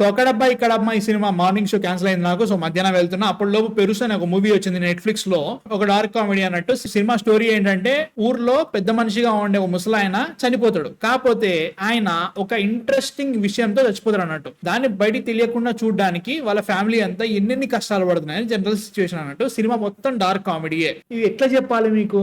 So అక్కడబ్బా ఇక్కడ అమ్మా ఈ సినిమా మార్నింగ్ షో క్యాన్సిల్ అయింది నాకు. సో మధ్యాహ్నం వెళ్తున్నా, అప్పటిలోపు పెరుసు అని ఒక మూవీ వచ్చింది నెట్ఫ్లిక్స్ లో, ఒక డార్క్ కామెడీ అన్నట్టు. సినిమా స్టోరీ ఏంటంటే ఊర్లో పెద్ద మనిషిగా ఉండే ఒక ముసలాయన చనిపోతాడు. కాకపోతే ఆయన ఒక ఇంట్రెస్టింగ్ విషయంతో చచ్చిపోతాడు అన్నట్టు. దాన్ని బయటికి తెలియకుండా చూడడానికి వాళ్ళ ఫ్యామిలీ అంతా ఎన్నెన్ని కష్టాలు పడుతున్నాయని జనరల్ సిచ్యువేషన్ అన్నట్టు. సినిమా మొత్తం డార్క్ కామెడీయే. ఇది ఎట్లా చెప్పాలి మీకు,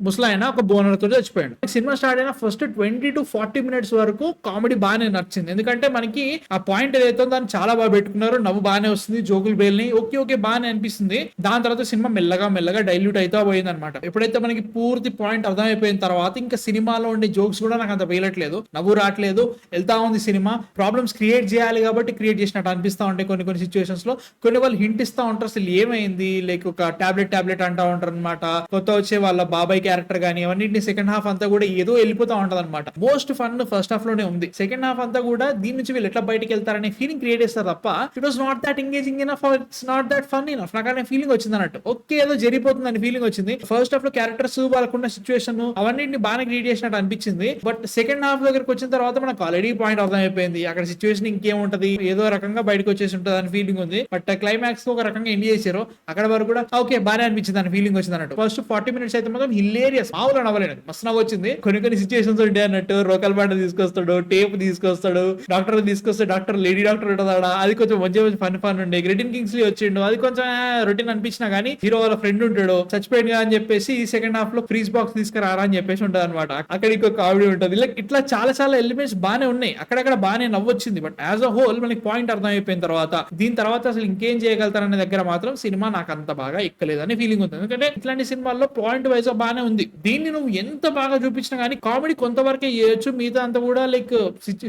ముసలాయన ఒక బోనర్ తో చచ్చిపోయాడు. సినిమా స్టార్ట్ అయిన ఫస్ట్ 20 to 40 minutes వరకు కామెడీ బాగానే నచ్చింది. ఎందుకంటే మనకి ఆ పాయింట్ ఏదైతే దాన్ని చాలా బాగా పెట్టుకున్నారు, నవ్వు బాగానే వస్తుంది, జోకులు బేల్ని ఓకే బాగానే అనిపిస్తుంది. దాని తర్వాత సినిమా మెల్లగా డైల్యూట్ అవుతా పోయింది అనమాట. ఎప్పుడైతే మనకి పూర్తి పాయింట్ అర్థమైపోయిన తర్వాత ఇంకా సినిమాలో ఉండే జోక్స్ కూడా నాకు అంత వేయట్లేదు, నవ్వు రావట్లేదు, వెళ్తా ఉంది సినిమా. ప్రాబ్లమ్స్ క్రియేట్ చేయాలి కాబట్టి క్రియేట్ చేసినట్టు అనిపిస్తా ఉంటాయి కొన్ని సిచ్యువేషన్స్ లో. కొన్ని వాళ్ళు హింట్ ఇస్తా ఉంటారు అసలు ఏమైంది, లైక్ ఒక టాబ్లెట్ అంటా ఉంటారు అనమాట. కొత్త వచ్చే వాళ్ళ బాబాయ్ క్యారెక్టర్ కానీ అవన్నింటిని సెకండ్ హాఫ్ అంతా కూడా ఏదో వెళ్ళిపోతా ఉంటది అనమాట. మోస్ట్ ఫన్ ఫస్ట్ హాఫ్ లోనే ఉంది. సెకండ్ హాఫ్ అంతా కూడా దీని నుంచి వీళ్ళు ఎట్లా బయటకి వెళ్తారనే ఫీలింగ్ క్రియేట్ చేస్తారు తప్ప it was not that engaging enough, it's not that fun enough. నాకు అనే ఫీలింగ్ వచ్చింది అన్నట్టు. ఓకే ఏదో జరిగిపోతుంది అని ఫీలింగ్ వచ్చింది. ఫస్ట్ హాఫ్ లో క్యారెక్టర్స్ వాళ్ళకున్న సిచ్యువేషన్ అవన్నింటిని బాగా క్రియేట్ చేసినట్టు అనిపించింది. బట్ సెకండ్ హాఫ్ దగ్గరకు వచ్చిన తర్వాత మనకు ఆల్రెడీ పాయింట్ అర్థమైపోయింది, అక్కడ సిచ్యువేషన్ ఇంకేముంటది, ఏదో రకంగా బయటకు వచ్చేసి ఉంటుంది అని ఫీలింగ్ ఉంది. బట్ క్లైమాక్స్ ఒక రకంగా ఎండ్ చేశారు. అక్కడ వరకు కూడా ఓకే బాగానే అనిపించింది అని ఫీలింగ్ వచ్చింది అన్నట్టు. ఫస్ట్ 40 minutes అయితే మాత్రం హిలేరియస్, మామూలు నవ్వలేదు, మస్తు నవ్వు వచ్చింది. కొన్ని సిచ్యువేషన్స్ ఉంటాయి అన్నట్టు. రోకల్ బండ తీసుకొస్తాడు, టేప్ తీసుకొస్తాడు, డాక్టర్ తీసుకొస్తాడు, డాక్టర్ లేడీ డాక్టర్ ఉంటుందా, అది కొంచెం మంచి ఫన్ ఉండే. గ్రెటిన్ కింగ్స్లీ వచ్చిండు, అది కొంచెం రొటీన్ అనిపించినా కానీ హీరో వాళ్ళ ఫ్రెండ్ ఉంటాడు చచ్చిపోయింది కదా అని చెప్పేసి సెకండ్ హాఫ్ లో ఫ్రీజ్ బాక్స్ తీసుకురారా అని చెప్పేసి ఉంటుంది అనమాట. అక్కడ ఇంకో కామెడీ ఉంటుంది. లైక్ ఇట్లా చాలా ఎలిమెంట్స్ బాగానే ఉన్నాయి, అక్కడక్కడ బాగానే నవ్వొచ్చింది. బట్ యాజ్ అ హోల్ మనకి పాయింట్ అర్థమైపోయిన తర్వాత దీని తర్వాత అసలు ఇంకేం చేయగలుగుతారనే దగ్గర మాత్రం సినిమా నాకు అంత బాగా ఎక్కలేదని ఫీలింగ్ ఉంటుంది. ఎందుకంటే ఇట్లాంటి సినిమాల్లో పాయింట్ వైజ్ బాగానే ఉంది. దీన్ని నువ్వు ఎంత బాగా చూపించినా కానీ కామెడీ కొంతవరకే చేయొచ్చు, మిగతా అంతా కూడా లైక్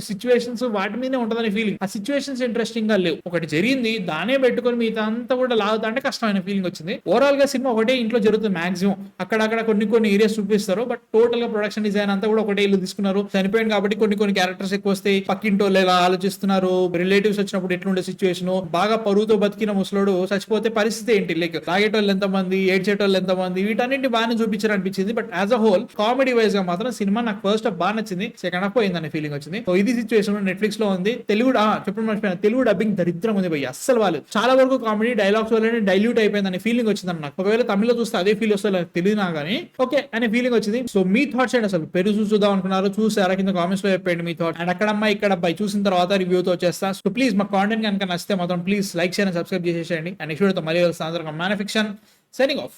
సిచ్యువేషన్స్ వాటి మీదే ఉంటదని ఫీలింగ్. ఆ సిచ్యువేషన్స్ ఇంట్రెస్టింగ్ గా లేవు. ఒకటి జరిగింది దానే పెట్టుకొని మిగతా అంతా కూడా లాగుతా అంటే కష్టమైన ఫీలింగ్ వచ్చింది. ఓవరాల్ గా సినిమా ఒకటే ఇంట్లో జరుగుతుంది మాక్సిమం. అక్కడక్కడ కొన్ని ఏరియాస్ చూపిస్తారు. బట్ టోటల్ గా ప్రొడక్షన్ డిజైన్ అంతా కూడా ఒకటే ఇల్లు తీసుకున్నారు. చనిపోయింది కాబట్టి కొన్ని క్యారెక్టర్స్ ఎక్కువ వస్తాయి. పక్కింటోళ్ళు ఎలా ఆలోచిస్తున్నారు, రిలేటివ్స్ వచ్చినప్పుడు ఎట్లుండే సిచ్యువేషన్, బాగా పరువుతో బతికిన ముసలోడు చచ్చిపోతే పరిస్థితి ఏంటి, లైక్ తాగేటోళ్ళు ఎంతమంది, ఏడ్చేటోళ్ళు ఎంతమంది, వీటన్నింటి బాగానే చూపించారు అనిపించింది. But as a whole comedy wise గా మాత్రం సినిమా నాకు ఫస్ట్ హాఫ్ బాగా నచ్చింది, సెకండ్ హాఫ్ పోయిందనే ఫీలింగ్ వచ్చింది. సో ఇది సిచ్యువేషన్ నెట్ఫ్లిక్స్ లో ఉంది. తెలుగు చెప్పడం మర్చిపోయిన, తెలుగు డబ్బింగ్ దరిద్రం ఉంది భయ్య, అస్సలు వాళ్ళు చాలా వరకు కామెడీ డైలాగ్స్ వల్ల డైల్యూట్ అయిపోయిందనే ఫీలింగ్ వచ్చింది నాకు. ఒకవేళ తమిళలో చూస్తే అదే ఫీల్ వస్తే తెలియదు నా కానీ ఓకే అనే ఫీలింగ్ వచ్చింది. సో మీ థాట్స్ ఏంటి, అసలు పెరుగు చూద్దాం అనుకున్నారు, చూసారా, కింద కామెంట్స్ లో చెప్పండి మీ థాట్స్. అండ్ అక్కడమ్మా ఇక్కడ అబ్బాయి చూసిన తర్వాత రివ్యూతో వచ్చేస్తా. సో ప్లీజ్ మా కాంటెంట్ కనుక నచ్చితే మాత్రం ప్లీజ్ లైక్ చేయండి, సబ్స్క్రైబ్ చేసేసేయండి. అండ్ నెక్స్ట్ వీడియోతో మళ్ళీ వస్తాను. Man fiction signing off.